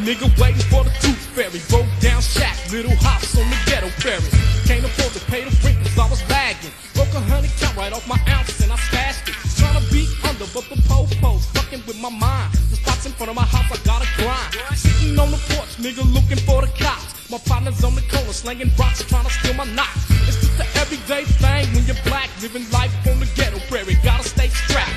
nigga waiting for the tooth fairy. Broke down shack, little house on the ghetto Prairie. Can't afford to pay the rent cause I was bagging. Broke 100 count right off my ounce and I stashed it. Tryna be under but the po-po's fucking with my mind. The spots in front of my house I gotta grind. Sitting on the porch, nigga looking for the cops. My partner's on the corner slanging rocks tryna steal my knots. It's just an everyday thing when you're black, living life on the ghetto Prairie. Gotta stay strapped.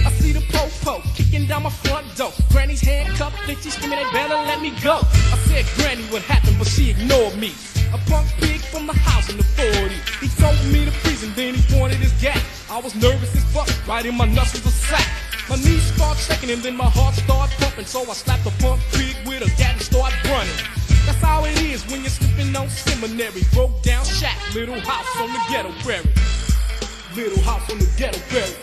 I see the po-po kicking down my front door. Granny's handcuffed, think she's screaming, they better let me go. I said, Granny, what happened? But she ignored me. A punk pig from the house in the 40. He told me to prison, then he pointed his gat. I was nervous as fuck, right in my nuts was a sack. My knees start shaking and then my heart start pumping. So I slapped the punk pig with a gat and start running. That's how it is when you're slipping on seminary. Broke down shack, little house on the ghetto Prairie. Little house on the ghetto Prairie.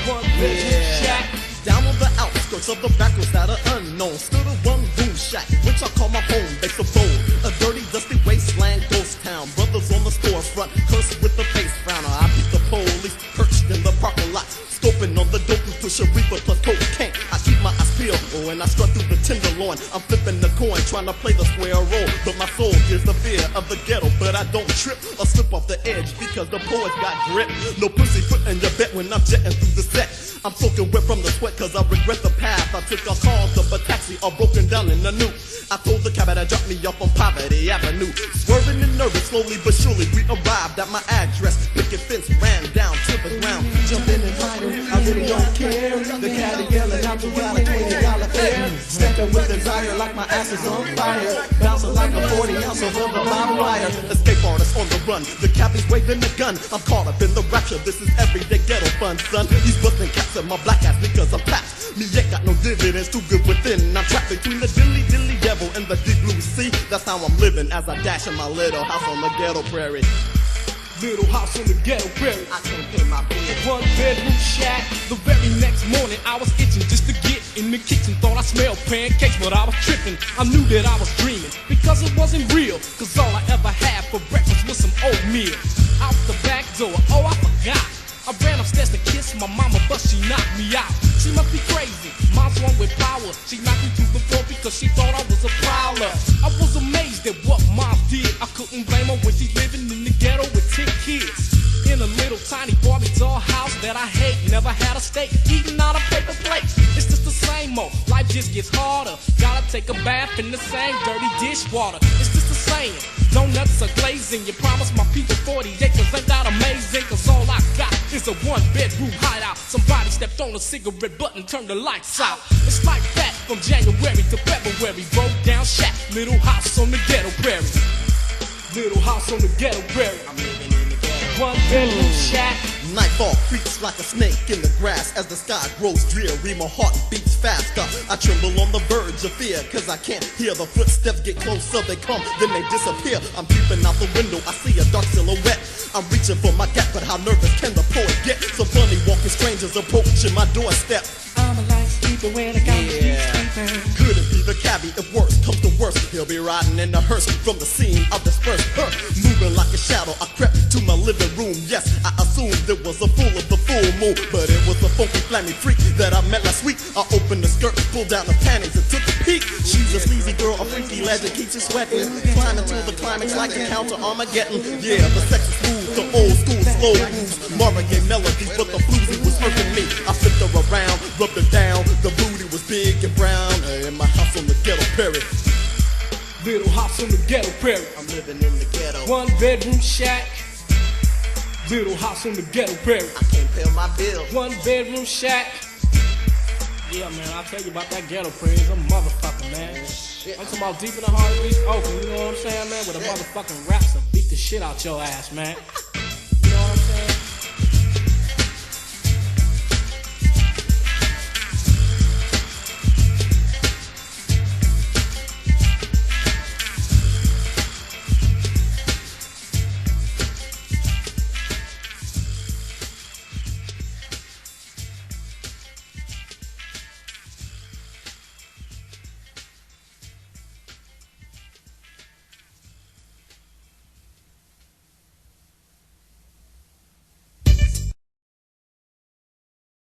One bedroom shack. Down on the outskirts of the backwoods that are unknown stood a one-room shack, which I call my home base of bone. A dirty, dusty wasteland ghost town. Brothers on the storefront, cursed with the face frowner. I beat the police, perched in the parking lot, scoping on the dope to Sharifa plus cocaine. I keep my eyes peeled, and I strut through the tenderloin. I'm flipping the coin, trying to play the square roll. But my soul gives the fear of the ghetto, but I don't trip or slip off the edge because the poet's got grip. No pussy foot in your bed when I'm jetting through the set. I'm soaking wet from the sweat cause I regret the path I took. A car to a taxi or broken down in the new. I told the cab that dropped me off on Poverty Avenue. Swerving and nervous, slowly but surely we arrived at my address. Picket fence ran down to the ground. Jumping and fighting, I really don't care. The caddy yelling out to got a $20 fare. Stepping with desire like my ass is on fire. Bouncing like a 40 ounce of the bottom wire. Escape artist on the run, the cabby's waving the gun. I'm caught up in the rapture, this is everyday ghetto fun, son. He's busting caps at my black ass because I'm packed. Me ain't got no dividends, too good within. I'm trapped between the dilly devil and the deep blue sea. That's how I'm living as I dash in my little house on the ghetto Prairie. Little house on the ghetto Prairie. I can't pay my bill. One bedroom shack. The very next morning I was itching just to get in the kitchen. Thought I smelled pancakes, but I was tripping. I knew that I was dreaming because it wasn't real. Cause all I ever had for breakfast was some oatmeal. Out the back door, oh I forgot. I ran upstairs to kiss my mama, but she knocked me out. She must be crazy, mom's one with power. She knocked me to the floor because she thought I was a prowler. I was amazed at what mom did. I couldn't blame her when she's living in the ghetto with 10 kids. In a little tiny Barbie doll house that I hate. Never had a steak, eating out of paper plates. It's just the same old, life just gets harder. Gotta take a bath in the same dirty dishwater. It's just the same, donuts are glazing. You promised my people 40 acres, ain't that amazing? Cause all I got is a one-bedroom hideout. Somebody stepped on a cigarette button, turned the lights out. It's like that from January to February. Broke down shack, little house on the ghetto Prairie. Little house on the ghetto Prairie. I'm living in the ghetto. One bedroom shack. Nightfall creeps like a snake in the grass as the sky grows dreary. My heart beats faster. I tremble on the verge of fear cause I can't hear the footsteps get closer. They come, then they disappear. I'm peeping out the window, I see a dark silhouette. I'm reaching for my gap, but how nervous can the poet get? Some funny walking strangers approaching my doorstep. I'm a light sleeper when I got sleeper. Could it be the cabbie? If worse comes to worse, he'll be riding in the hearse from the scene of dispersed hurt. Moving like a shadow, I crept to my living room. Yes, I assumed it was a fool of the full moon, but it was a funky flammy freak that I met last week. I opened the skirt, pulled down the panties, and took a peek. She's a sleazy girl, a freaky legend, keeps you sweating. Climbing to the climax like a counter Armageddon. Yeah, the sex is smooth, the old school slow moves. Marvin Gaye melodies, but the floozy was hurting me. I flipped her around, rubbed her down. The booty was big and brown. In my house on the ghetto Prairie. Little house on the ghetto Prairie. I'm living in the ghetto. One bedroom shack. Little house on the ghetto Prairie. I can't pay my bill. One bedroom shack. Yeah, man, I'll tell you about that ghetto Prairie. I'm a motherfucker, man. I'm talking about deep in the heart of East Oakland, you know what I'm saying, man? With a motherfucking rap to beat the shit out your ass, man.